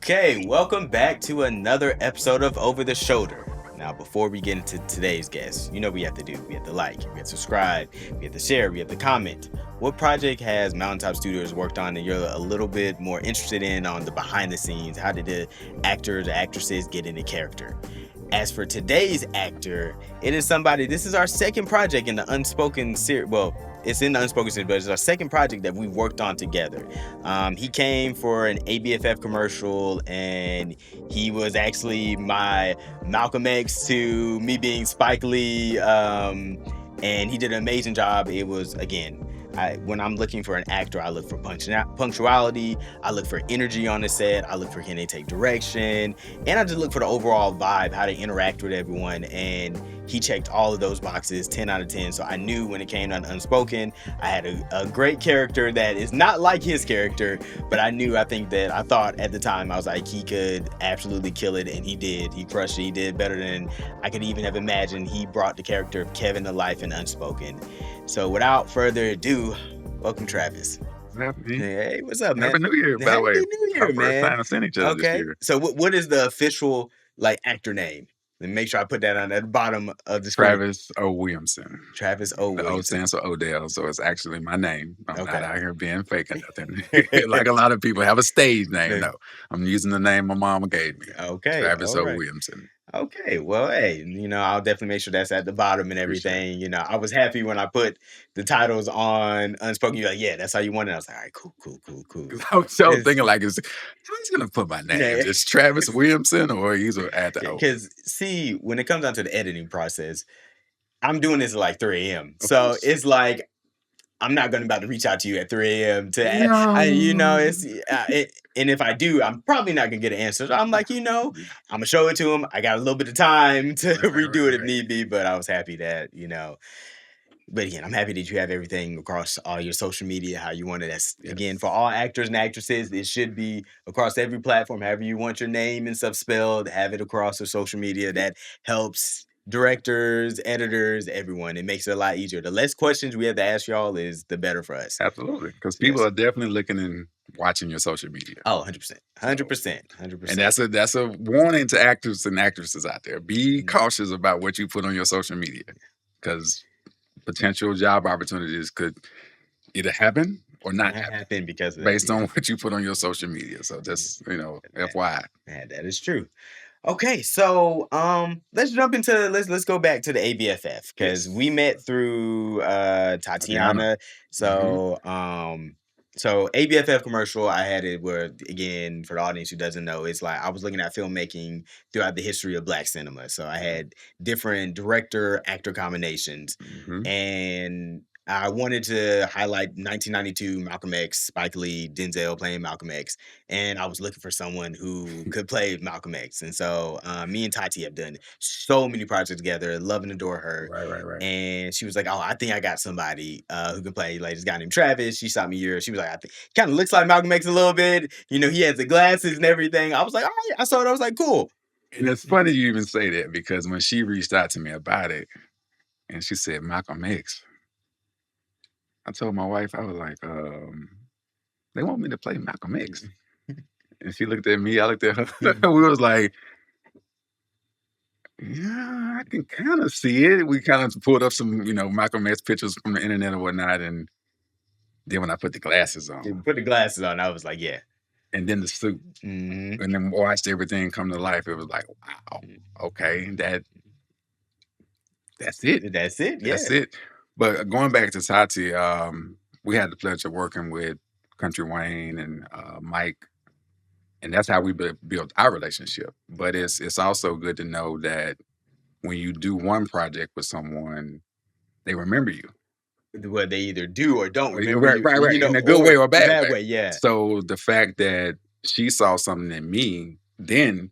Okay, welcome back to another episode of Over the Shoulder. Now, before we get into today's guest, you know what we have to do. We have to like, we have to subscribe, we have to share, we have to comment. What project has MountainTop Studios worked on that you're a little bit more interested in on the behind the scenes? How did the actors or actresses get into character? As for today's actor, it is somebody, this is our second project in the Unspoken series. Well, it's in the Unspoken series, but it's our second project that we've worked on together. He came for an ABFF commercial, and he was actually my Malcolm X to me being Spike Lee. And he did an amazing job. It was, again, when I'm looking for an actor, I look for punctuality, I look for energy on the set, I look for can they take direction, and I just look for the overall vibe, how they interact with everyone. And he checked all of those boxes, 10 out of 10. So I knew when it came to Unspoken, I had a great character that is not like his character, but I thought at the time, I was like, he could absolutely kill it. And he did. He crushed it. He did better than I could even have imagined. He brought the character of Kevin to life in Unspoken. So without further ado, welcome Travis. What's happening? Hey, what's up, man? Happy New Year, by the way. Happy New Year, Our first man. time seeing each other this Okay. year. So what is the official actor name? And make sure I put that on at the bottom of the screen. Travis O. Williamson. Travis O. The O Williamson. stands for Odell, so it's actually my name. I'm Okay. not out here being fake or nothing. Like a lot of people have a stage name. No, I'm using the name my mama gave me. Okay. Travis all O. right. Williamson. Okay, well, hey, I'll definitely make sure that's at the bottom and everything. I was happy when I put the titles on Unspoken. You're like, yeah, that's how you want it. I was like, all right, cool. I was thinking, like, how's he gonna put my name? Yeah. Just Travis Williamson, or he's gonna add the O? Because see, when it comes down to the editing process, I'm doing this at like 3 a.m. Of So course. it's like I'm not going to about to reach out to you at 3 a.m. to, and if I do, I'm probably not going to get an answer. So I'm like, I'm going to show it to him. I got a little bit of time to redo it if need be, but I was happy that, but again, I'm happy that you have everything across all your social media, how you want it. That's, again, for all actors and actresses, it should be across every platform, however you want your name and stuff spelled, have it across the social media. That helps directors, editors, everyone. It makes it a lot easier. The less questions we have to ask y'all is the better for us. Absolutely, because people are definitely looking and watching your social media. Oh, 100%. And that's a warning to actors and actresses out there. Be cautious about what you put on your social media, because potential job opportunities could either happen or not happen because of based on what you put on your social media. So just, FYI. That is true. Okay, so let's jump into let's go back to the ABFF, because we met through Tatiana. So so ABFF commercial, I had it where, again, for the audience who doesn't know, it's like I was looking at filmmaking throughout the history of Black cinema. So I had different director actor combinations, and I wanted to highlight 1992 Malcolm X, Spike Lee, Denzel playing Malcolm X, and I was looking for someone who could play Malcolm X. And so me and Tati have done so many projects together, love and adore her. Right. And she was like, oh, I think I got somebody who can play, like, this guy named Travis. She shot me yours. She was like, I think kind of looks like Malcolm X a little bit. He has the glasses and everything. I was like, all right. I saw it. I was like, cool. And it's funny you even say that, because when she reached out to me about it and she said Malcolm X, I told my wife, I was like, they want me to play Malcolm X. And she looked at me, I looked at her. We was like, yeah, I can kind of see it. We kind of pulled up some, Malcolm X pictures from the internet or whatnot. And then when I put the glasses on. I was like, yeah. And then the suit. And then watched everything come to life. It was like, wow, okay, that's it. That's it. Yeah. That's it. But going back to Tati, we had the pleasure of working with Country Wayne and Mike, and that's how we built our relationship. But it's also good to know that when you do one project with someone, they remember you. Well, they either do or don't remember you. Right. In a good way or bad way. Yeah. So the fact that she saw something in me then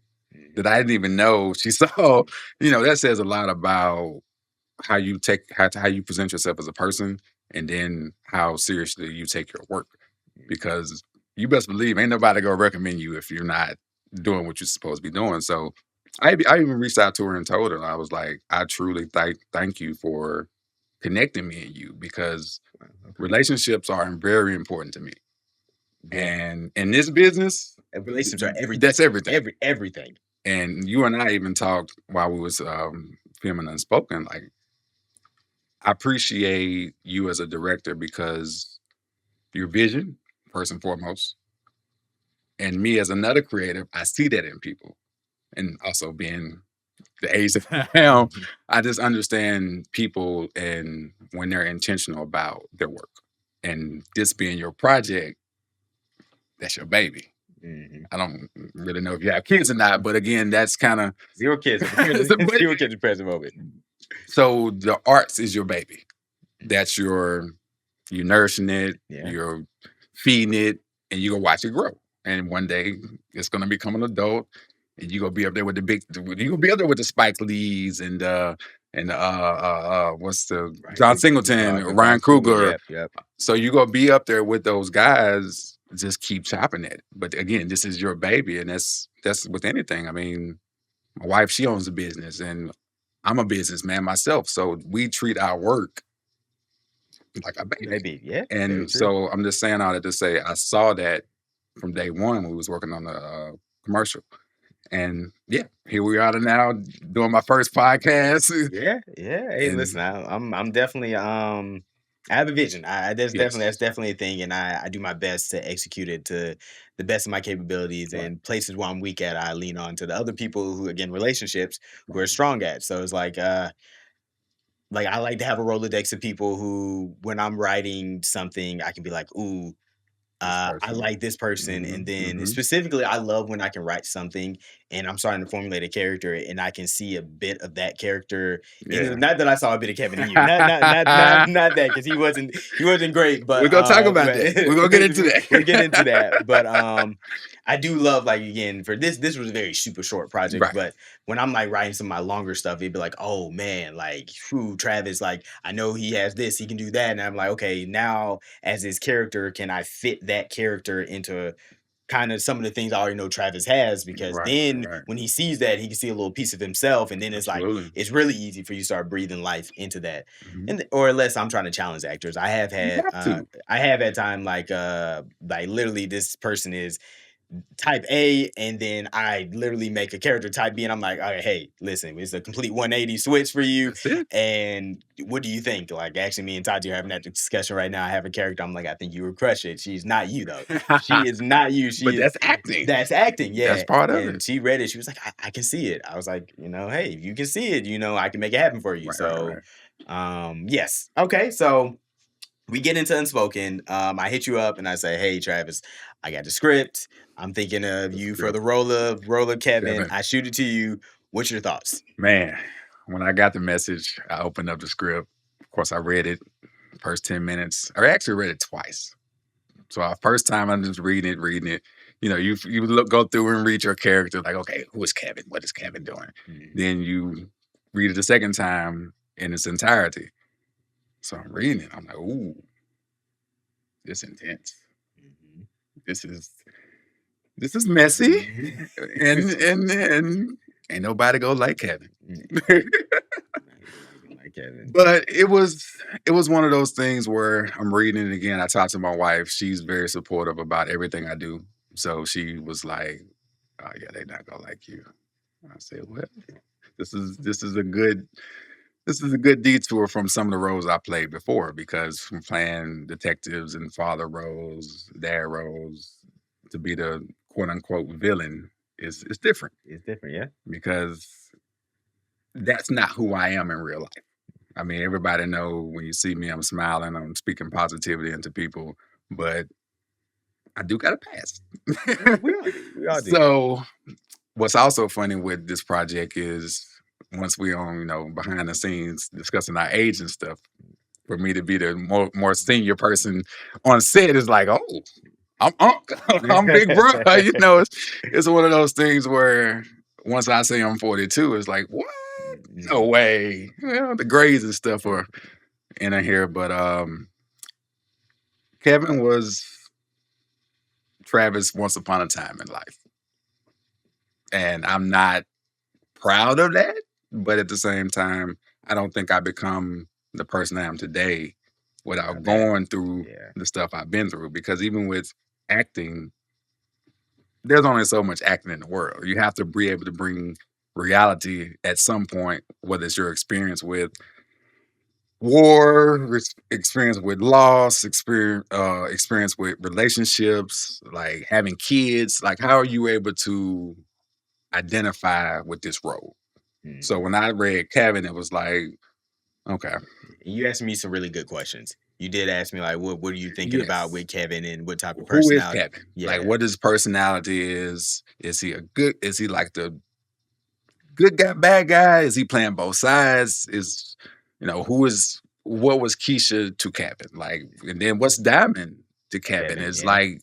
that I didn't even know she saw, that says a lot about how you present yourself as a person, and then how seriously you take your work. Because you best believe ain't nobody gonna recommend you if you're not doing what you're supposed to be doing. So I even reached out to her and told her, I was like, I truly thank you for connecting me and you, because relationships are very important to me. Yeah. And in this business, Relationships are everything. that's everything. Everything. And you and I even talked while we was filming Unspoken. Like, I appreciate you as a director because your vision, first and foremost, and me as another creative, I see that in people. And also being the age that I am, I just understand people and when they're intentional about their work. And this being your project, that's your baby. Mhm. I don't really know if you have kids or not, but again, that's kind of 0 kids. 0 kids at present moment. so the arts is your baby. That's your you're nourishing it, Yeah. you're feeding it, and you're gonna watch it grow. And one day it's gonna become an adult, and you're gonna be up there with the big you're gonna be up there with the Spike Lees and what's the John Singleton, Ryan Coogler. Yep, yep. So you're gonna be up there with those guys, just keep chopping it. But again, this is your baby, and that's with anything. I mean, my wife, she owns a business, and I'm a businessman myself. So we treat our work like a baby. Maybe, yeah. Very And true. so I'm just saying all that to say I saw that from day one when we was working on the commercial. And yeah, here we are now doing my first podcast. Yeah, yeah. Hey, listen, And I'm definitely I have a vision. yes, That's definitely a thing, and I do my best to execute it to the best of my capabilities. right, And places where I'm weak at, I lean on to the other people who, again, relationships who are right. strong at. So it's like I like to have a Rolodex of people who, when I'm writing something, I can be like, ooh, This I person. like this person, Hmm. and then Hmm. specifically, I love when I can write something and I'm starting to formulate a character, and I can see a bit of that character in you. Yeah. Not that I saw a bit of Kevin in you, not that, because he wasn't great, We're but gonna talk about that. We're gonna get into we'll get into that. that. But I do love, like, again, for this was a very super short project, Right. but when I'm like writing some of my longer stuff, it'd be like, oh man, like, whew, Travis, like, I know he has this, he can do that, and I'm like, okay, now as his character, can I fit that character into kind of some of the things I already know Travis has? Because Right. then Right. when he sees that, he can see a little piece of himself, and then it's like Absolutely. it's really easy for you to start breathing life into that. Hmm. And or unless I'm trying to challenge actors, You have to. I have had time like literally this person is type A, and then I literally make a character type B, and I'm like, all right, hey, listen, it's a complete 180 switch for you. That's it. And what do you think? Like, actually, me and Tati are having that discussion right now. I have a character. I'm like, I think you would crush it. She's not you though. She is not you. She But is that's acting. that's acting. That's Yeah. part of And it. she read it. She was like, I can see it. I was like, hey, if you can see it, I can make it happen for you. Right. Right. So, Right. yes. Okay. So we get into Unspoken. I hit you up and I say, "Hey, Travis, I got the script. I'm thinking of The you for the script. role of Kevin. Kevin. I shoot it to you. What's your thoughts?" Man, when I got the message, I opened up the script. Of course, I read it first 10 minutes. I actually read it twice. So our first time I'm just reading it. Go through and read your character, like, okay, who is Kevin? What is Kevin doing? Mhm, Then you read it the second time in its entirety. So I'm reading it. I'm like, ooh, this intense. mhm, This is this is messy. mhm. And ain't nobody go like Kevin. Mm, nobody like Kevin. But it was one of those things where I'm reading it again. I talked to my wife. She's very supportive about everything I do. So she was like, "Oh yeah, they not gonna like you." I said, "Well, this is a good detour from some of the roles I played before because from playing detectives and father roles, dad roles, to be the quote unquote villain is different It's different, yeah. because that's not who I am in real life. I mean, everybody know when you see me, I'm smiling, I'm speaking positivity into people, but I do got a past. We all do. We all do. So what's also funny with this project is once we on, behind the scenes discussing our age and stuff, for me to be the more senior person on set is like, oh, I'm Unc, I'm Big Bro. It's one of those things where once I say I'm 42, it's like, what? No Mhm. way. The grades and stuff are in here, but Kevin was Travis once upon a time in life, and I'm not proud of that. But at the same time, I don't think I become the person I am today without Without that. going through Yeah. the stuff I've been through. Because even with acting, there's only so much acting in the world. You have to be able to bring reality at some point, whether it's your experience with war, experience with loss, experience with relationships, like having kids. Like, how are you able to identify with this role? So when I read Kevin, it was like, okay, You asked me some really good questions. You did ask me like, what are you thinking about yes, with Kevin and what type of who is personality? Kevin? Like, Yeah. what his personality is? Is he a good? Is he like the good guy, bad guy? Is he playing both sides? Is, who is, what was Keisha to Kevin? Like, and then what's Diamond to Kevin? Kevin, Is yeah. like,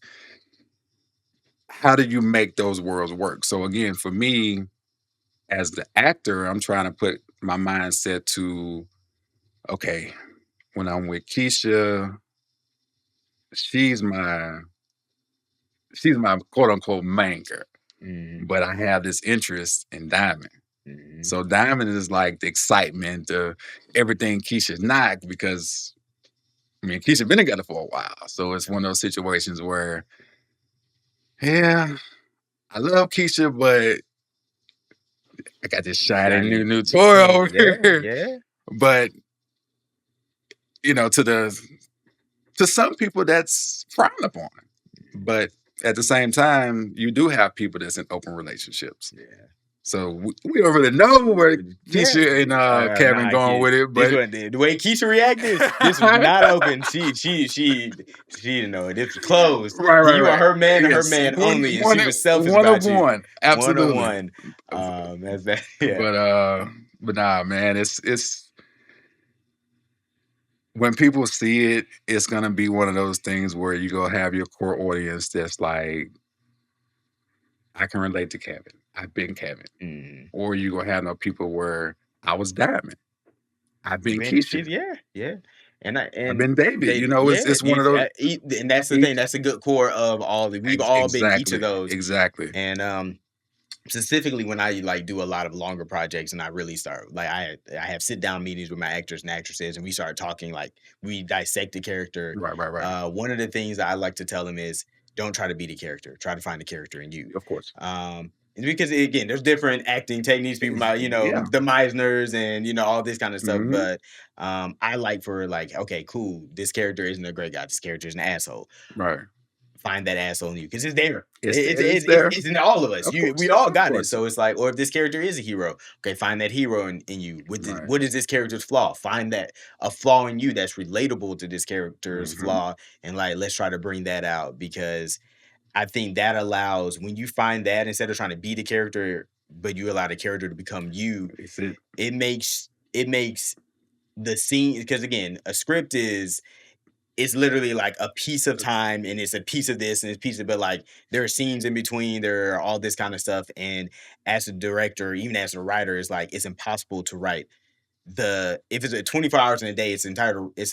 how do you make those worlds work? So again, for me as the actor, I'm trying to put my mindset to, okay, when I'm with Keisha, she's my she's my quote unquote main girl, Mhm. but I have this interest in Diamond. Mhm. So Diamond is like the excitement of everything Keisha's not, because I mean Keisha been together for a while. So it's one of those situations where, yeah, I love Keisha, but I got this shiny new toy over Yeah, here. yeah. But to some people that's frowned upon. But at the same time, you do have people that's in open relationships. Yeah. So we don't really know where Yeah. Keisha and Kevin Nah, going kid. with it, This but one, the way Keisha reacted, this was not open. She didn't know it. This was closed. right, right, You are right. her man and her Yes, man one, only, and one, she was selfish one of about you. one, 101. absolutely. That's that. Yeah. But nah, man, it's when people see it, it's gonna be one of those things where you go have your core audience that's like, I can relate to Kevin. I've been Kevin. Mm. Or you gonna have no people where I was Diamond. I've You been been Keisha. yeah, yeah. And I've and been David. they It's yeah, one of those. and that's the thing. Each That's a good core of all. We've all been each of exactly, those, exactly. and specifically when I like do a lot of longer projects and I really start like I have sit down meetings with my actors and actresses and we start talking like we dissect the character. Right, right, right. One of the things that I like to tell them is don't try to be the character. Try to find the character in you. Of course. And because again, there's different acting techniques. People might, Yeah. the Meisners and all this kind of stuff. Hmm. But I like for like, okay, cool. This character isn't a great guy. This character is an asshole. Right. Find that asshole in you because it's there. It's there. It's in all of us. Of We course. all Of got it. course. So it's like, or if this character is a hero, okay, find that hero in you. Right. What is this character's flaw? Find that a flaw in you that's relatable to this character's Hmm. flaw, and like let's try to bring that out because I think that allows when you find that instead of trying to be the character, but you allow the character to become you, It's it. it makes the scene because again, a script is it's literally like a piece of time and it's a piece of this and it's a piece of but like there are scenes in between, there are all this kind of stuff. And as a director, even as a writer, it's like it's impossible to write if it's a 24 hours in a day, it's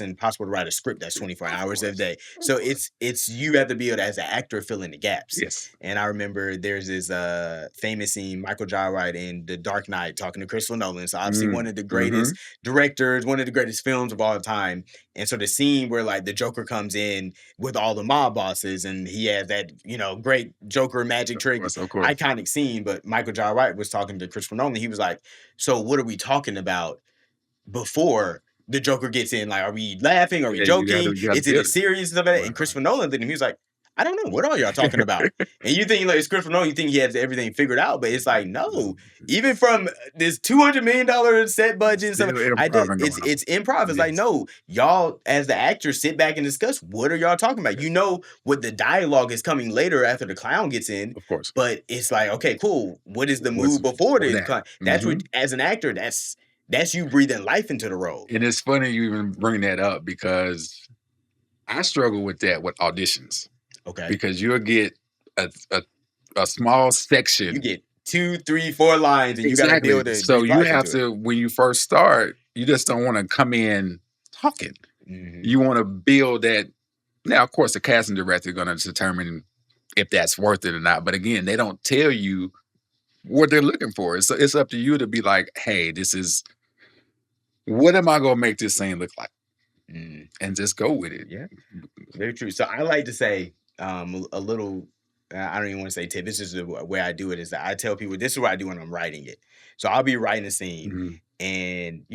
impossible to write a script that's 24 Of hours a course. day. Of So course. it's you have to be able to as an actor fill in the gaps. Yes. And I remember there's this famous scene, Michael Jai White in The Dark Knight talking to Christopher Nolan. So obviously one of the Mm-hmm. greatest directors, one of the greatest films of all time. And so the scene where like the Joker comes in with all the mob bosses and he has that, great Joker magic Of trick, course. Of course. iconic scene. But Michael Jai White was talking to Christopher Nolan. He was like, so what are we talking about before the Joker gets in? Like, are we laughing? Are we Yeah, joking? you gotta Is it build as it. serious as that? Right, And Christopher Nolan did, and he was like, I don't know. What are y'all talking about? right. And you think like it's Christopher Nolan, you think he has everything figured out, but it's like, no. No, Even from this $200 million set budget and still stuff, improv it's going on. it's improv. It's like, Yes. no, y'all as the actors sit back and discuss what are y'all talking about. You know what the dialogue is coming later after the clown gets in, Of course. but it's like, okay, cool. What is the What's move before for the that? clown? That's Hmm. what as an actor, that's you breathing life into the role. And it's funny you even bring that up because I struggle with that with auditions, Okay. because you'll get a small You section. get 2, 3, 4 lines and you got to be Exactly. able to So breathe you life have into it. to, when you first start, you just don't want to come in talking. Mhm. You want to build that. Now, of course, the casting director is going to determine if that's worth it or not. But again, they don't tell you what they're looking for. It's up to you to be like, hey, this is, what am I going to make this scene look like? Mm, And just go with it. yeah, very true. So I like to say, a little. I don't even want to say tip. This is the way I do it. Is that I tell people this is what I do when I'm writing it. So I'll be writing a scene, Mhm. and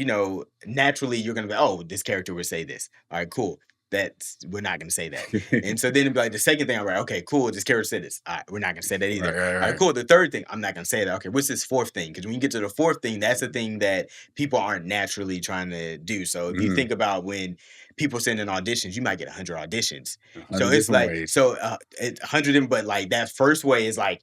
naturally you're gonna be, oh, this character would say this. All right, cool. That's we're not gonna say that. And so then it'd be like the second thing I write, okay, cool. This character said this. All right, we're not gonna say that either. Right, right, All right, right. cool. The third thing, I'm not gonna say that. Okay, what's this fourth thing? Because when you get to the fourth thing, that's the thing that people aren't naturally trying to do. So if you Mhm. think about when people send in auditions, you might get 100 auditions. So 100 it's different like, ways. so 100, but like that first way is like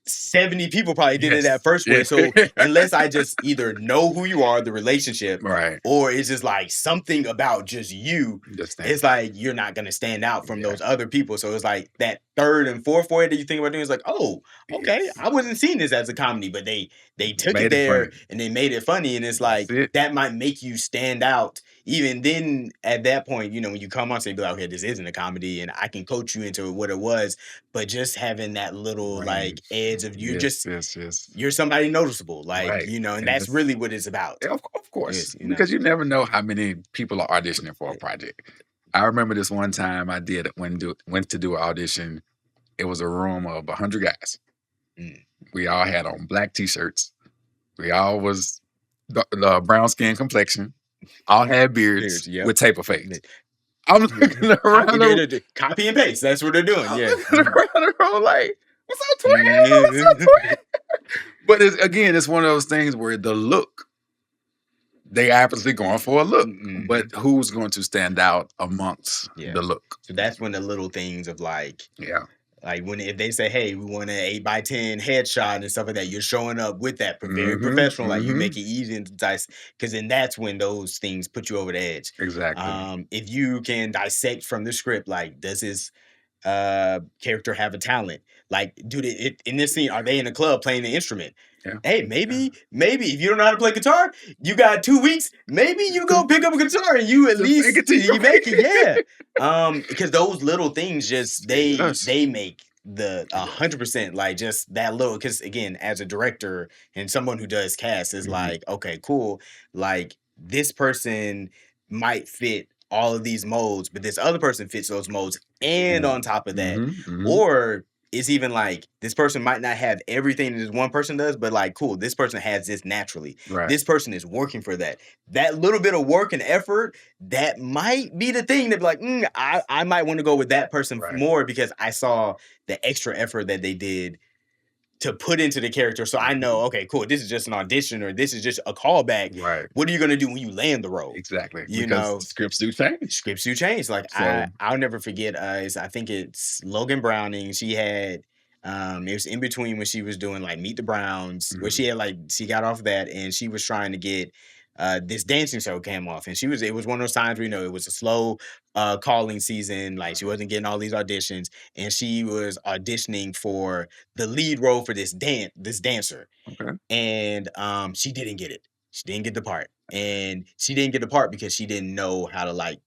70 people probably did it that Yes. first Yeah. way. So unless I just either know who you are, the relationship, Right. or it's just like something about just you, Just stand it's like you're not gonna stand out from Yeah. those other people. So it's like that third and fourth way that you think about doing is like, oh, okay, Yes. I wasn't seeing this as a comedy, but they took it Made it funny. there and they made it funny. And it's That's like it. that might make you stand out. Even then, at that point, when you come on, say, be like, okay, this isn't a comedy, and I can coach you into what it was, but just having that little like Range. edge of you Yes, just yes, yes. you're somebody noticeable, like, Right. and And that's really that's what it's about. yeah, of course, Is because you never know how many people are auditioning for a eh, project. I remember this one time I did it went to do an audition. It was a room of 100 guys. mm, We all had on black t-shirts. We all was the brown skin complexion. All had beards here's yep. with taper fades. eh, I'm mhm. looking Copy around the data, copy and paste. That's what they're doing. I'm Yeah. looking Mhm. around the room like, "What's up, twin? What's up, Mhm. twin?" But it's one of those things where the look, they obviously going for a look, but Mhm. who's going to stand out amongst Yeah. the look? So that's when the little things of Yeah. like when if they say, "Hey, we want an 8x10 headshot and stuff like that," you're showing up with that very Mhm, professional. Like you make mhm. it easy and dice, because then that's when those things put you over the edge. Exactly. If you can dissect from the script, like does this character have a talent? Like, dude, in this scene, are they in a club playing the instrument? Yeah. Hey, Yeah. maybe if you don't know how to play guitar, you got 2 weeks. Maybe you go pick up a guitar and you at To fake least it till you you make make it. it. Yeah. Because those little things just Yes. they make the It a does. hundred percent like just that little. Because again, as a director and someone who does cast, is Mhm. like, okay, cool. Like this person might fit all of these modes, but this other person fits those modes, and on And top of that, mhm, mhm. or it's even like this person might not have everything that this one person does, but like, cool, this person has this naturally. Right, This person is working for that. That little bit of work and effort, that might be the thing that be like, I might want to go with that person right. more because I saw the extra effort that they did to put into the character. So I know, Mhm. okay, cool, this is just an audition or this is just a callback. Right. What are you gonna do when you land the role? Exactly. You Because know, scripts do change. scripts do change. Like So I'll never forget. I think it's Logan Browning. She had it was in between when she was doing like Meet the Browns, where she mhm, had like she got off that and she was trying to get this dancing show came off, and it was one of those times where it was a slow calling season, like she right. wasn't getting all these auditions, and she was auditioning for the lead role for this dancer, Okay. and she didn't get it. She didn't get the part, and she didn't get the part because she didn't know how to like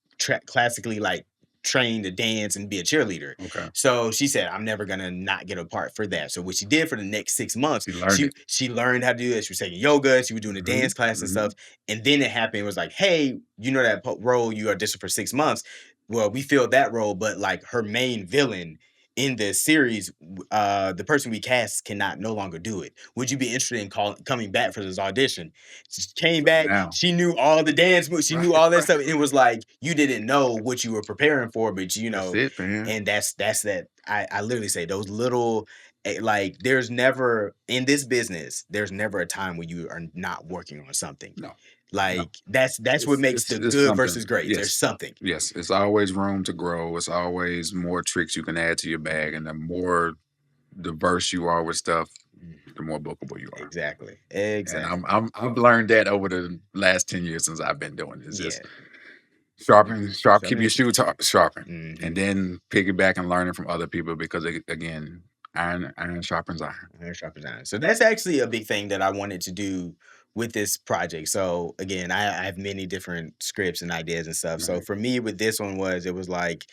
classically like train to dance and be a cheerleader. Okay. So she said, "I'm never gonna not get a part for that." So what she did for the next 6 months, She learned she it. she learned how to do this. She was taking yoga, she was doing a dance Mhm, class and stuff, mhm. and then it happened. It was like, "Hey, that role you auditioned for 6 months? Well, we filled that role, but like her main villain." In the series, the person we cast cannot no longer do it. Would you be interested in coming back for this audition? She came So back. now She knew all the dance moves. She knew right, all that right. stuff. It was like you didn't know what you were preparing for, but That's it, man. and that's that. I literally say those little like there's never in this business. There's never a time when you are not working on something. No, no. Like that's what makes the It's good something. versus great. There's Yes. something. Yes. It's always room to grow. It's always more tricks you can add to your bag. And the more diverse you are with stuff, Mhm. the more bookable you are. Exactly. And Exactly. I've learned that over the last 10 years since I've been doing this. Just Yeah. keep your Shoving sharpened. And Mhm. then piggyback and learning from other people because again, iron sharpens iron. Iron sharpens iron. So that's actually a big thing that I wanted to do with this project. So again, I have many different scripts and ideas and stuff. So Right. for me with this one it was like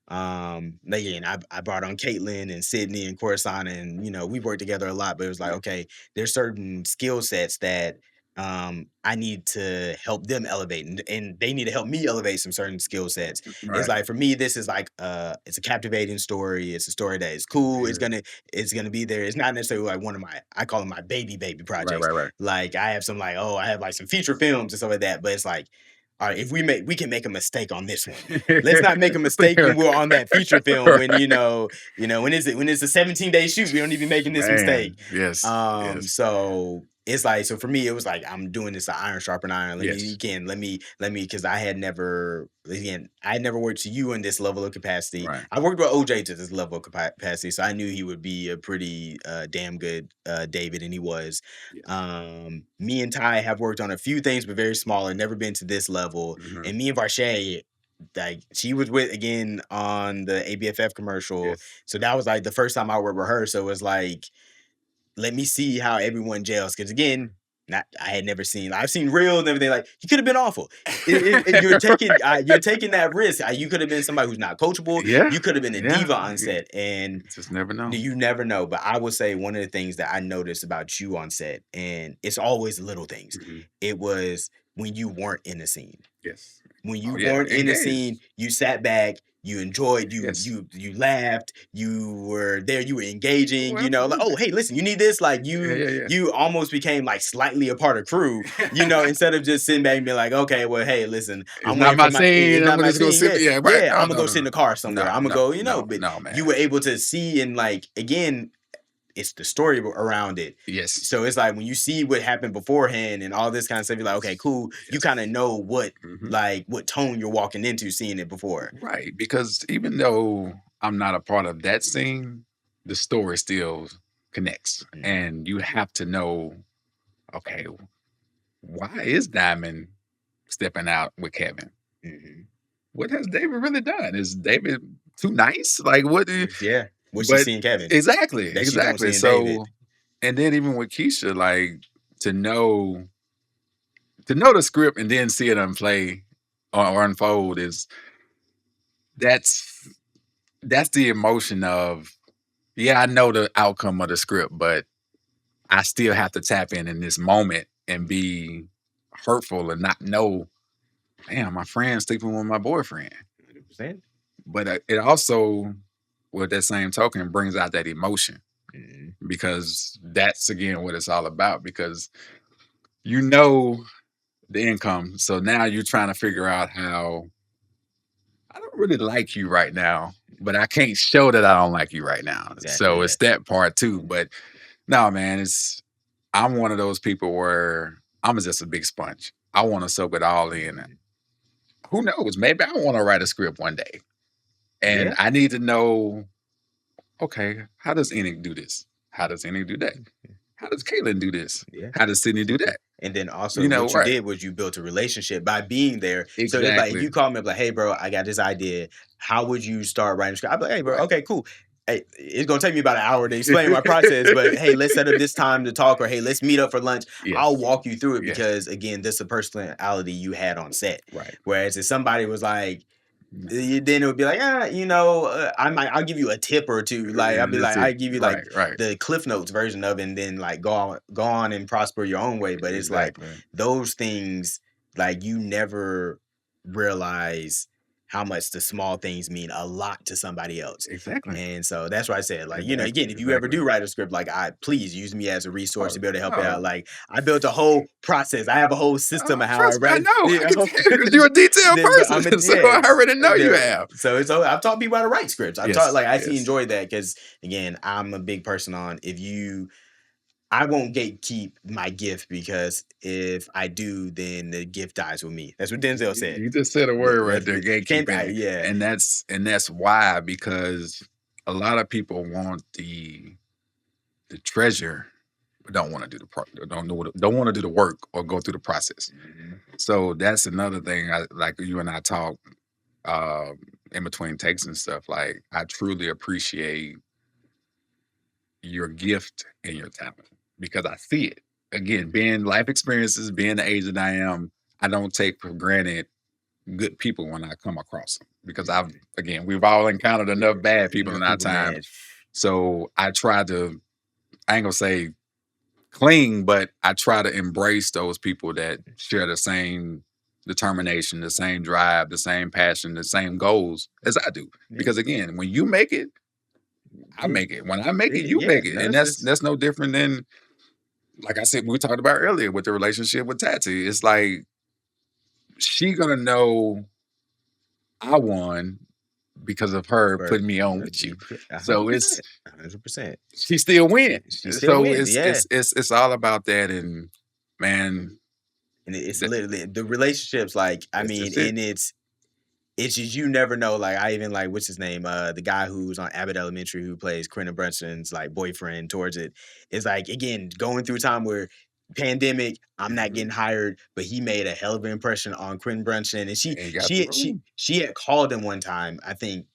again, I brought on Caitlin and Sydney and Coruscant, and we worked together a lot, but it was like, Yeah. okay, there's certain skill sets that I need to help them elevate, and they need to help me elevate some certain skill sets. It's Right. like for me, this is like it's a captivating story. It's a story that is cool. Yeah. It's gonna be there. It's not necessarily like one of my, I call them my baby Right, projects. right, right. Like I have some like, oh, I have like some feature films and stuff like that. But it's like, all right, if we can make a mistake on this one. Let's not make a mistake when we're on that feature film. When Right. when it's a 17-day shoot, we don't even making this mistake. Man, yes, yes. So it's like, so for me, it was like, I'm doing this to iron sharpen iron. Let me Yes. again, let me, because I had never worked to you in this level of capacity. Right. I worked with OJ to this level of capacity, so I knew he would be a pretty damn good David, and he was. Yes. Me and Ty have worked on a few things, but very small, and never been to this level. Mhm. And me and Varshay, like she was with again on the ABFF commercial, Yes. so that was like the first time I worked with her. So it was like, let me see how everyone gels. Because again, not I had never seen. I've seen real and everything. Like you could have been awful. You're taking that risk. You could have been somebody who's not coachable. Yeah, You could have been a yeah, diva on you set, and just never know. you never know. But I would say one of the things that I noticed about you on set, and it's always little things. Mhm. It was when you weren't in the scene. Yes. When you Oh, yeah, weren't in the scene, engaged. you sat back, you enjoyed, Yes. you laughed, you were there, you were engaging, Oh, like, absolutely. oh, hey, listen, you need this. Like Yeah, yeah, yeah. you almost became like slightly a part of crew, instead of just sitting back and being like, okay, well, hey, listen, It's I'm not waiting for my my scene, it's I'm not my just gonna scene. sit Yeah, yeah, right. yeah, No, I'm gonna no, go no, sit in no. the car somewhere. No, I'm gonna no, go, no, but no, you were man. able to see, and like again, it's the story around it. Yes. So it's like when you see what happened beforehand and all this kind of stuff, you're like, okay, cool. You Yes. kind of know Mhm. what tone you're walking into seeing it before. Right, because even though I'm not a part of that scene, the story still connects, Mhm, and you have to know, okay, why is Diamond stepping out with Kevin? mhm. What has David really done? Is David too nice? Like, what Yeah. What she but see in Kevin exactly, that she don't exactly. see in David. So, and then even with Keisha, like, to know to know the script and then see it unplay or unfold is that's that's the emotion of, yeah, I know the outcome of the script, but I still have to tap in this moment and be hurtful and not know, man, my friend's sleeping with my boyfriend. 100%. But it also, with that same token, brings out that emotion Mhm. because that's again what it's all about. Because you know the income, so now you're trying to figure out how I don't really like you right now, but I can't show that I don't like you right now. Exactly So it's that. that part too. But no, man, it's I'm one of those people where I'm just a big sponge. I want to soak it all in. Mhm. Who knows? Maybe I want to write a script one day. And Yeah. I need to know, okay, how does Enoch do this? How does Enoch do that? How does Caitlin do this? Yeah. How does Sydney do that? And then also You know, what you right. did was you built a relationship by being there. So it's like if Exactly. you call me up like, hey bro, I got this idea. How would you start writing a script? I'd be like, hey bro, Right. okay, cool. Hey, it's gonna take me about an hour to explain my process, but hey, let's set up this time to talk, or hey, let's meet up for lunch. I'll Yes. walk you through it Yes. because again, this is a personality you had on set. Right. Whereas if somebody was like, No. then it would be like, I'll give you a tip or two. Like I'll And be that's like, it. I give you like Right. Right. the Cliff Notes version of it, and then like go on and prosper your own way. But it's like Exactly. those things, like you never realize how much the small things mean a lot to somebody else. Exactly. And so that's why I said, like, Exactly. again, if you ever Exactly. do write a script, like, I please use me as a resource Oh, to be able to help you no. out. Like, I built a whole process. I have a whole system of how I Trust me, I write. know. I Yeah, can tell because you're a detailed but I'm a, person. So yeah. I already know you have. So I've taught people how to write scripts. I've taught, Yes. like, I actually Yes. enjoy that because again, I'm a big person on, I won't gatekeep my gift, because if I do, then the gift dies with me. That's what Denzel said. You just said a word right there, You can't die. gatekeeping. Yeah. And that's why, because a lot of people want the treasure, but don't want to do don't want to do the work or go through the process. Mhm. So that's another thing. Like you and I talk um, in between takes and stuff. Like I truly appreciate your gift and your talent because I see it. Again, being life experiences, being the age that I am, I don't take for granted good people when I come across them because Mhm. we've all encountered enough bad people in Enough our people, time. man. So I try to, I ain't gonna say cling, but I try to embrace those people that share the same determination, the same drive, the same passion, the same goals as I do. Yeah. Because again, when you make it, I Yeah. make it. When I make it, you Yeah. make it. No, And it's just that's no different than, like I said, we talked about earlier with the relationship with Tati. It's like she gonna know I won because of her for putting me on with you. a So hundred it's percent, 100%. she still win. She still So win. Yeah. it's all about that. And man, And it's that, literally the relationships, like, I that's mean, just it. and it's just, you never know. Like, I even like, what's his name? The guy who's on Abbott Elementary who plays Quentin Brunson's like boyfriend towards it. Is like, again, going through a time where pandemic, I'm not getting Mhm. hired, but he made a hell of an impression on Quentin Brunson. And And you got through. she had called him one time, I think.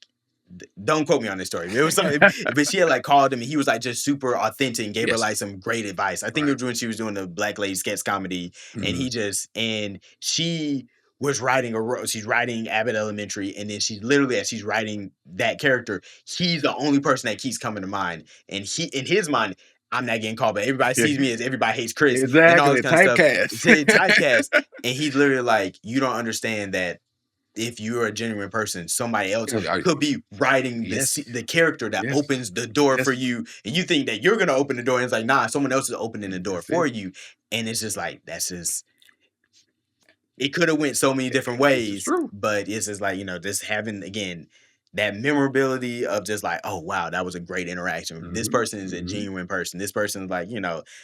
Don't quote me on this story. It was something, but she had like called him and he was like just super authentic and gave her Yes. like some great advice. I think it Right. was when she was doing the Black Lady sketch comedy, and Mhm. she was writing she's writing Abbott Elementary, and then she's literally, as she's writing that character, he's the only person that keeps coming to mind, and he, in his mind, I'm not getting called, but everybody Yeah. sees me as everybody hates Chris and all this Exactly. kind of stuff. Typecast. Typecast, and he's literally like, you don't understand that if you're a genuine person, somebody else could be writing Yes. the character that Yes. opens the door for Yes. you, and you think that you're gonna open the door, and it's like, nah, someone else is opening the door That's for it. you, and it's just like, that's just, it could have went so many different This is ways, true. but it's just like, just having, again, that memorability of just like, oh wow, that was a great interaction. This Mhm. person is a Mhm. genuine person. This person is like,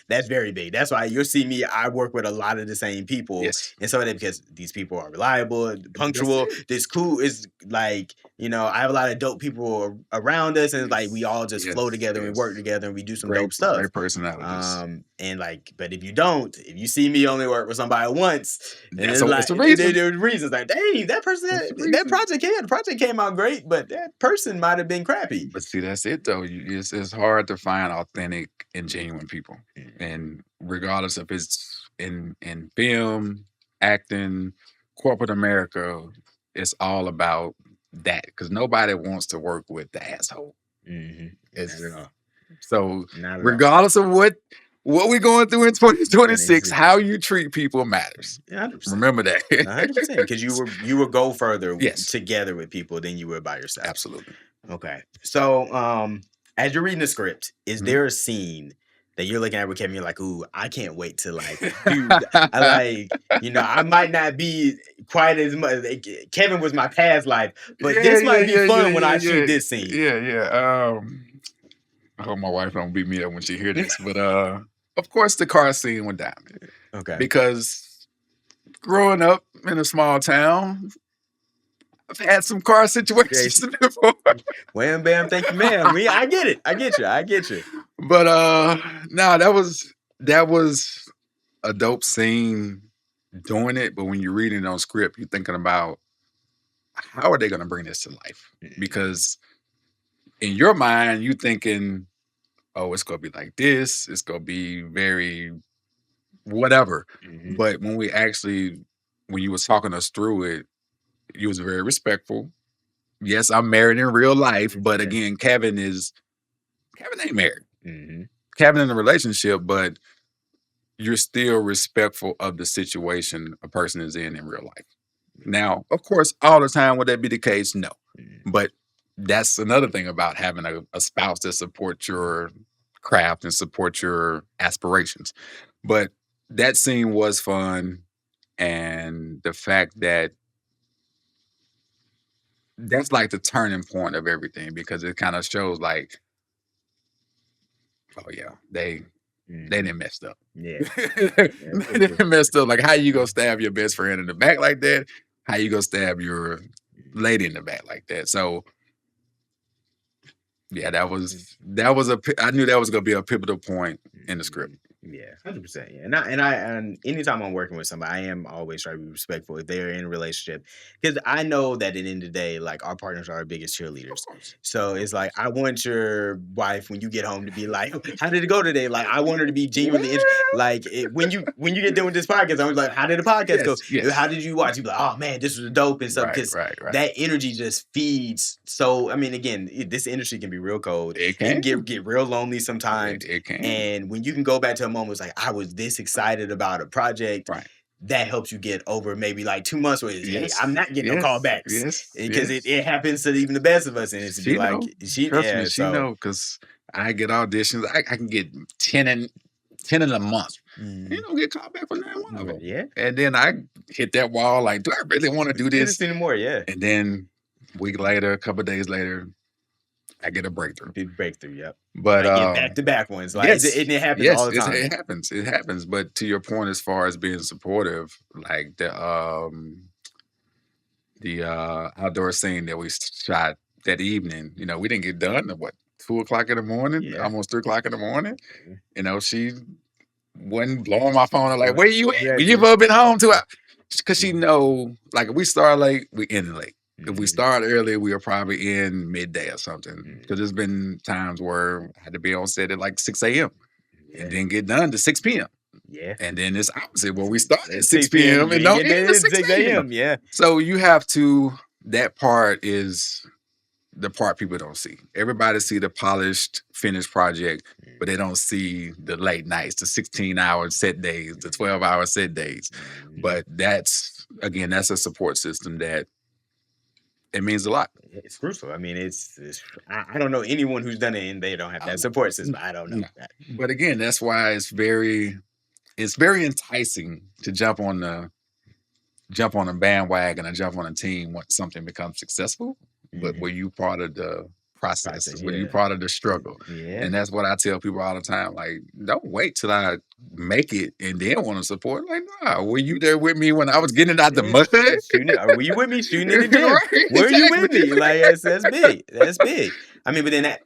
that's very big. That's why you'll see me. I work with a lot of the same people, Yes. and so that, because these people are reliable, That's punctual. it. This cool is like, I have a lot of dope people around us, and it's like we all just Yes. flow together and we work Yes. together and we do some dope stuff. Great personalities. And like, but if you see me only work with somebody once, and That's it's a like it's a reason. there's reasons like, dang, that person, It's a that reason. project came out great, but that person might have been crappy. But see, that's it though. It's hard to find authentic and genuine people, and regardless if it's in film, acting, corporate America, it's all about that because nobody wants to work with the asshole. Mm-hmm. It's Not at all. so Not at all. regardless of what we're going through in 2026, 26. how you treat people matters. 100%. Remember that. 100%, because you will go further Yes. together with people than you would by yourself. Absolutely. Okay. So, as you're reading the script, is Mhm. there a scene that you're looking at with Kevin? You're like, ooh, I can't wait to like do. I like, I might not be quite as much. Kevin was my past life, but this might be fun when I shoot this scene. Yeah. I hope my wife don't beat me up when she hear this, but of course the car scene with Diamond. Okay. Because growing up in a small town, I've had some car situations before. Wham bam, thank you, ma'am. I get it. I get you. But no, that was a dope scene doing it. But when you're reading it on script, you're thinking about how are they gonna bring this to life? Because in your mind, you thinking, oh, it's gonna be like this, it's gonna be very whatever. Mhm. But when you was talking us through it, you was very respectful. Yes, I'm married in real life, but again, Kevin ain't married. Mhm. Kevin in a relationship, but you're still respectful of the situation a person is in real life. Now, of course, all the time would that be the case? No. But that's another thing about having a spouse that supports your craft and supports your aspirations. But that scene was fun. And the fact that that's like the turning point of everything because it kind of shows like, oh yeah, they didn't messed up. Yeah. They didn't messed up. Like how you gonna stab your best friend in the back like that? How you gonna stab your lady in the back like that? So yeah, I knew that was gonna be a pivotal point in the script. Yeah, 100%. Yeah, and anytime I'm working with somebody, I am always trying to be respectful if they're in a relationship, because I know that at the end of the day, like, our partners are our biggest cheerleaders. So it's like, I want your wife when you get home to be like, "How did it go today?" Like, I want her to be genuinely like when you get done with this podcast, I was like, "How did the podcast go? Yes. How did you watch?" You be like, "Oh man, this was dope," and stuff, Right, because right. that energy just feeds. So I mean, again, this industry can be real cold. It It can can. get real lonely sometimes. It can. And when you can go back to a moment was like, I was this excited about a project, Right. that helps you get over maybe like 2 months where it's, hey, I'm Yes. not getting no Yes. callbacks Yes. because Yes. it happens to even the best of us, and it's to be She like know. Trust me, yeah. she So know because I get auditions. I can get 10 in a month. You mm, don't get called back for not one of them. yeah, And then I hit that wall like, do I really want to do do this this? anymore. Yeah, And then a week later, a couple of days later, I get a breakthrough. big breakthrough. Yep, But like get back to back ones. Like yes, it happens all yes, the time. it happens. It happens. But to your point, as far as being supportive, like the outdoor scene that we shot that evening, we didn't get done at what 2 o'clock in the morning, Yeah. almost 3 o'clock in the morning. She wasn't blowing my phone. I'm like, where you at? Yeah, You've been home 2 hours. Because she know, like if we start late, we end late. If we mhm, start early, we are probably in midday or something. mhm, Because there's been times where I had to be on set at like 6 a.m. and yeah, then get done to 6 p.m. yeah. And then it's opposite where we start at At 6 6 p.m. p.m. You and ain't don't get end there at at 6 6 a.m. a.m. Yeah. So you have to, that part is the part people don't see. Everybody see the polished, finished project, but they don't see the late nights, the 16-hour set days, the 12-hour set days. Mhm. But that's a support system that it means a lot. It's crucial. I mean, it's I don't know anyone who's done it and they don't have that Um, support n- system. I don't know. no. But again, that's why it's very enticing to jump on a bandwagon and jump on a team once something becomes successful. But Mhm. were you part of the process? Process, Were you yeah. part of the struggle? Yeah. And that's what I tell people all the time. Like, don't wait till I make it and then want to support. Like, nah, were you there with me when I was getting out the Yeah, mud? shooting it. Were you with me shooting in the gym? Right, Were you with exactly. me? Like that's big. That's big. I mean, but then that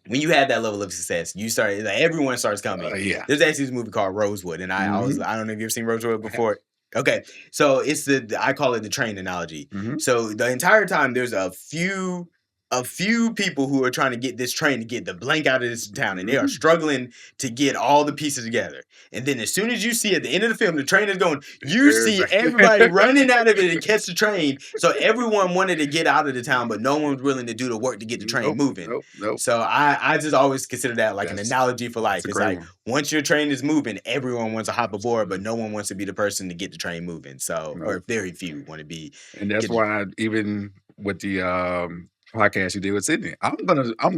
when you have that level of success, you start like everyone starts coming. Yeah. There's actually this movie called Rosewood, and Hmm. I don't know if you've seen Rosewood I have. before. Okay, so it's I call it the train analogy. Hmm. So the entire time there's a few people who are trying to get this train to get the blank out of this town, and they are Hmm. struggling to get all the pieces together. And then as soon as you see at the end of the film the train is going, you see everybody Everybody. running out of it and catch the train. So everyone wanted to get out of the town, but no one was willing to do the work to get the train Nope, moving. nope, nope. So I just always consider that like an That's analogy for that's life. a It's great like one. once your train is moving, everyone wants to hop aboard, but no one wants to be the person to get the train moving. So, or Nope. very few want to be And that's get. The, why even with the podcast you did with Sydney, I'm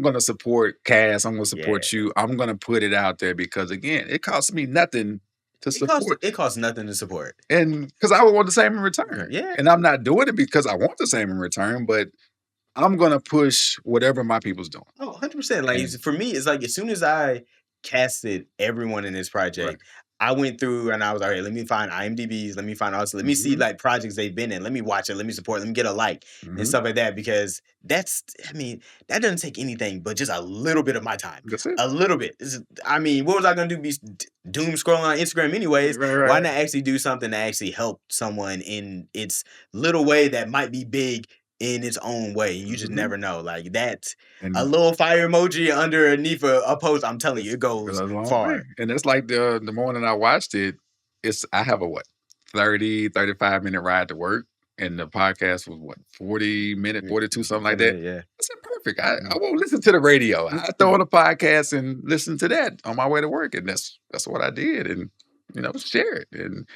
gonna support Cass. I'm gonna yeah, support you. I'm gonna put it out there because again, it costs me nothing to support, it costs nothing to support. and because I would want the same in return. Yeah. And I'm not doing it because I want the same in return, but I'm gonna push whatever my people's doing. Oh, 100%. Like And for me, it's like as soon as I casted everyone in this right. project, I went through and I was like, all right, let me find IMDb's, let me find also, let me see Hmm. like projects they've been in, let me watch it, let me support, let me get a like and Hmm. stuff like that. Because I mean, that doesn't take anything but just a little bit of my time. That's it. A little bit. I mean, what was I gonna do? Be doom scrolling on Instagram anyways? Right, Why right. not actually do something that actually help someone in its little way that might be big in its own way? You just Hmm. never know. Like that a And little fire emoji underneath a post, I'm telling you, it it goes goes a long way. far. And it's like the morning I watched it, I have a what 35-minute ride to work. And the podcast was what 40 minutes, 42, something like that. Yeah. I said, perfect. I Mhm. won't listen to the radio. I throw on a podcast and listen to that on my way to work. And that's what I did. And share it. And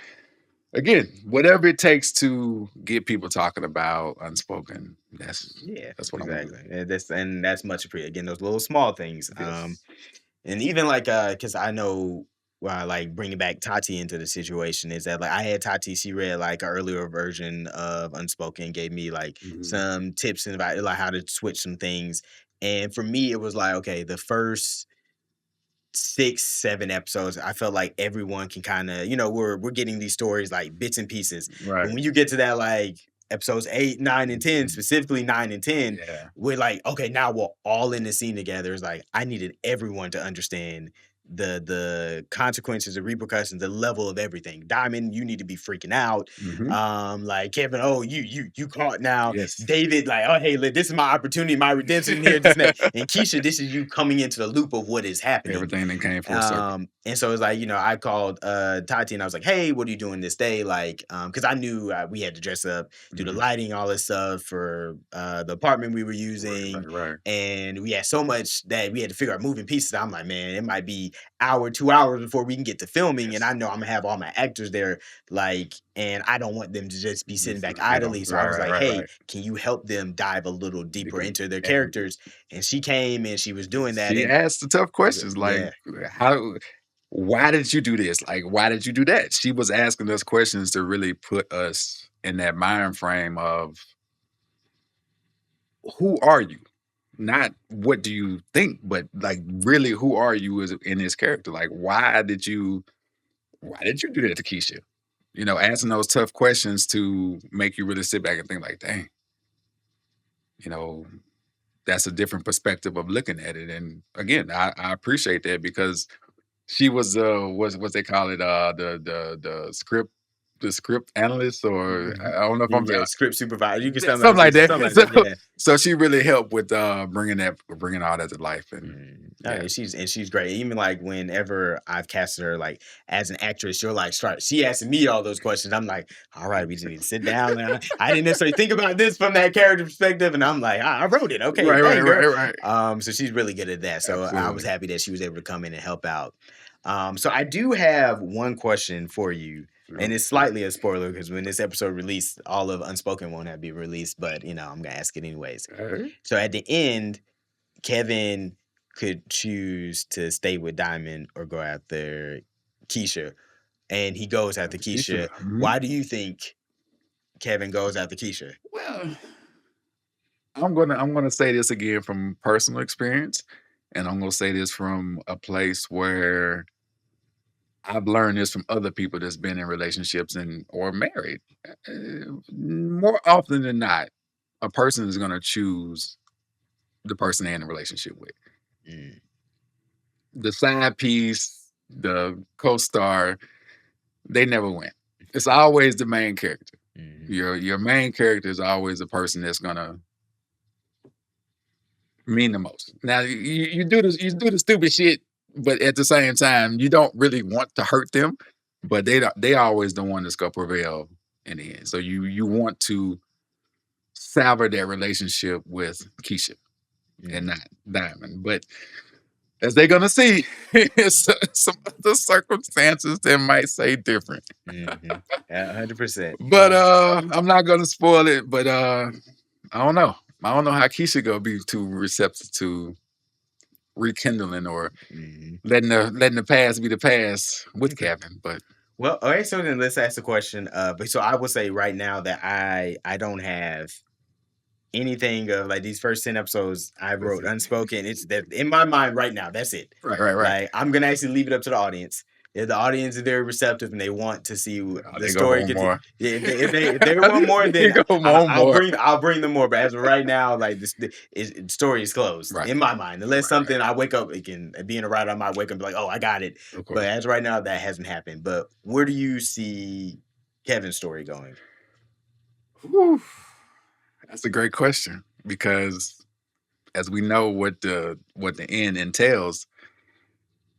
again, whatever it takes to get people talking about unspoken, Yeah, that's what I'm gonna do. exactly. And that's much appreciated. Again, those little small things. Yes. And even like because I know like bringing back Tati into the situation is that like I had Tati, she read like an earlier version of Unspoken, gave me like Mhm. some tips and about like how to switch some things. And for me, it was like, okay, the first 6, 7 episodes, I felt like everyone can kind of, we're getting these stories like bits and pieces. But Right. when you get to that like episodes 8, 9, and 10, Mhm. specifically 9 and 10, Yeah. we're like, okay, now we're all in the scene together. It's like I needed everyone to understand the consequences, the repercussions, the level of everything. Diamond, you need to be freaking out. Mhm. Like Kevin, oh, you caught now. Yes. David, like, oh hey, look, this is my opportunity, my redemption here, this and that. And Keisha, this is you coming into the loop of what is happening. Everything that came full circle. And so it's like, I called Tati and I was like, hey, what are you doing this day? Like, because I knew we had to dress up, do the Mhm. lighting, all this stuff for the apartment we were Right, using. right, right. And we had so much that we had to figure out moving pieces. I'm like, man, it might be hour, 2 hours before we can get to filming, and I know I'm gonna have all my actors there, like, and I don't want them to just be sitting back idly. So I was like, hey, Right. can you help them dive a little deeper into their And characters? And she came and she was doing that, she and asked the tough questions like, yeah. how, why did you do this? Like, why did you do that? She was asking us questions to really put us in that mind frame of who are you? Not what do you think, but like really who are you as in this character? Like, why did you do that to Keisha? You know, asking those tough questions to make you really sit back and think like, dang, you know, that's a different perspective of looking at it. And again, I appreciate that because she was what they call it, the script analyst, or Mhm. I don't know if I'm Yeah, script supervisor. You can something like that. something like that. Yeah. So she really helped with bringing all that to life. And Oh, yeah, yeah, she's great. Even like whenever I've casted her like as an actress, she'll like start. She asking me all those questions. I'm like, all right, we just need to sit down. Now. I didn't necessarily think about this from that character perspective, and I'm like, I wrote it. Okay, dang girl. right. So she's really good at that. So I was Absolutely. happy that she was able to come in and help out. So I do have one question for you, and Sure. it's slightly a spoiler because when this episode released, all of Unspoken won't have been released, but I'm gonna ask it anyways. All right. So at the end, Kevin could choose to stay with Diamond or go after Keisha, and he goes after Keisha. Mhm. Why do you think Kevin goes after Keisha? Well, I'm gonna say this again from personal experience, and I'm gonna say this from a place where I've learned this from other people that's been in relationships and or married. More often than not, a person is gonna choose the person they're in a relationship with. Mm, The side piece, the co-star, they never win. It's always the main character. mhm, Your main character is always the person that's gonna mean the most. Now you do the stupid shit, but at the same time, you don't really want to hurt them, but they always the one that's gonna prevail in the end. So you want to salvor that relationship with Keisha and mm, not Diamond. But as they're gonna see, some other circumstances that might say different. mhm. Yeah, 100%. But I'm not gonna spoil it, but I don't know. I don't know how Keisha gonna be too receptive to rekindling or Mhm. letting the past be the past with Okay. Kevin. But Well, all right. So then let's ask the question. But so I would say right now that I don't have anything of like these first 10 episodes I that's wrote it. unspoken. It's that in my mind right now. That's it. Right. Like I'm gonna actually leave it up to the audience. If the audience is very receptive and they want to see Oh, the they go story home continue, more. yeah, if they want more, They then go home more. I'll bring them more. But as of right now, like story is closed Right. in my mind. Unless Right. something I wake up, again, being a writer, I might wake up and be like, oh, I got it. Of But course. as of right now, that hasn't happened. But where do you see Kevin's story going? Whew. That's a great question because as we know what the end entails,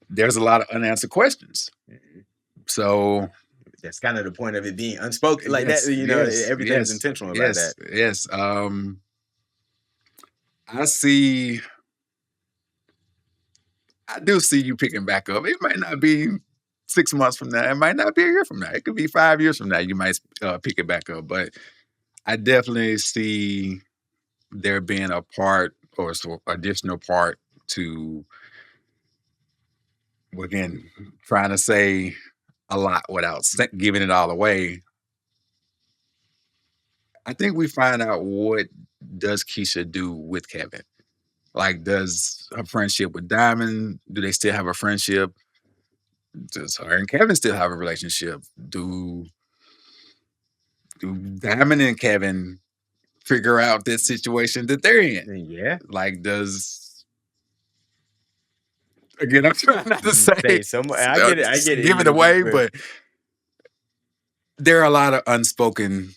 there's a lot of unanswered questions. Mhm. So That's kind of the point of it being unspoken like that. Everything's intentional about that. yes. I see. I do see you picking back up. It might not be 6 months from now. It might not be a year from now. It could be 5 years from now. You might pick it back up. But I definitely see there being a part or additional part to, again, trying to say a lot without giving it all away. I think we find out what does Keisha do with Kevin. Like, does her friendship with Diamond? Do they still have a friendship? Does her and Kevin still have a relationship? Do Diamond and Kevin figure out this situation that they're in? Yeah. Like, does again? I'm trying not to say Say some I get it. I get it. give it away, but there are a lot of unspoken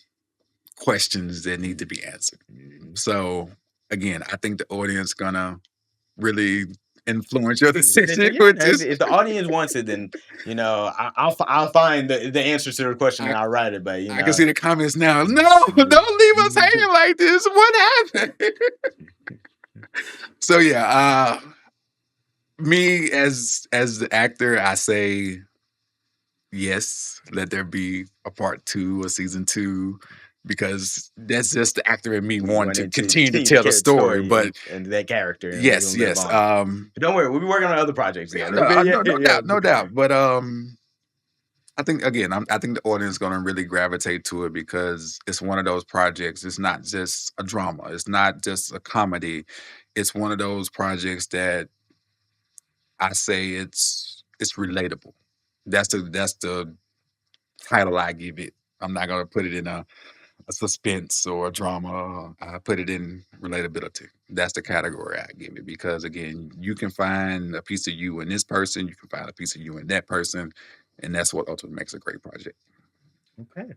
questions that need to be answered. Mhm. So again, I think the audience gonna really influence your Decision, decision, yeah, which no, is if the audience wants it, then I'll find the answers to the question I, and I'll write it. But I can see the comments now. No, don't leave us hanging like this. What happened? So yeah, Me as the actor, I say yes, let there be a part 2 or season 2 because that's just the actor in me You wanting to wanted to continue to continue to tell the carry the story. story But and that character, and we're yes, gonna live yes, on. But don't worry, we'll be working on other projects yeah, together. Okay, yeah, no yeah. doubt, no doubt. But I think again, I think the audience is gonna really gravitate to it because it's one of those projects. It's not just a drama. It's not just a comedy. It's one of those projects that I say it's relatable. That's the title I give it. I'm not gonna put it in a suspense or a drama. I put it in relatability. That's the category I give it because again, you can find a piece of you in this person, you can find a piece of you in that person, and that's what ultimately makes a great project. Okay.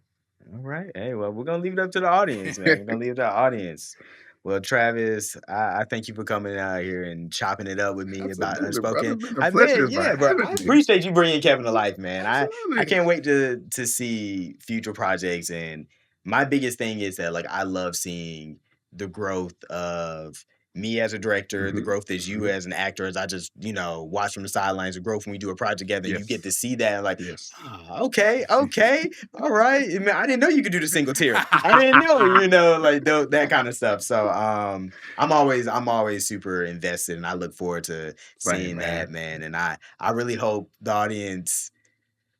All right. Hey, well, we're gonna leave it up to the audience, man. We're gonna leave it to the audience. Well, Travis, I thank you for coming out here and chopping it up with me about Absolutely, brother. Unspoken. Been a I pleasure, man, man. yeah, bro. I appreciate you bringing Kevin to life, man. I Absolutely. can't wait to see future projects. And my biggest thing is that like I love seeing the growth of me as a director, the Mhm, growth as you mhm. as an actor, as I just, watch from the sidelines, the growth when we do a project together, and you get to Yes. see that, like, Yes. okay, okay, all right. Man, I didn't know you could do the single tier. I didn't know, like that kind of stuff. So I'm always super invested, and I look forward to Same, seeing that, man. man. And I really hope the audience,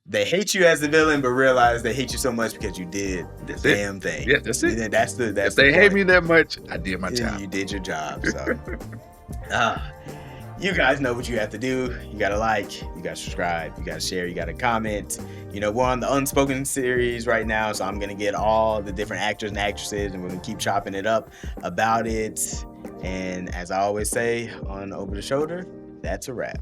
they hate you as the villain, but realize they hate you so much because you did the That's it. damn thing. Yeah, that's it. That's the If that's the they hate point. me that much, I did my And job. you did your job. So ah, you guys know what you have to do. You gotta like, you gotta subscribe, you gotta share, you gotta comment. We're on the Unspoken series right now, so I'm gonna get all the different actors and actresses, and we're gonna keep chopping it up about it. And as I always say on Over the Shoulder, that's a wrap.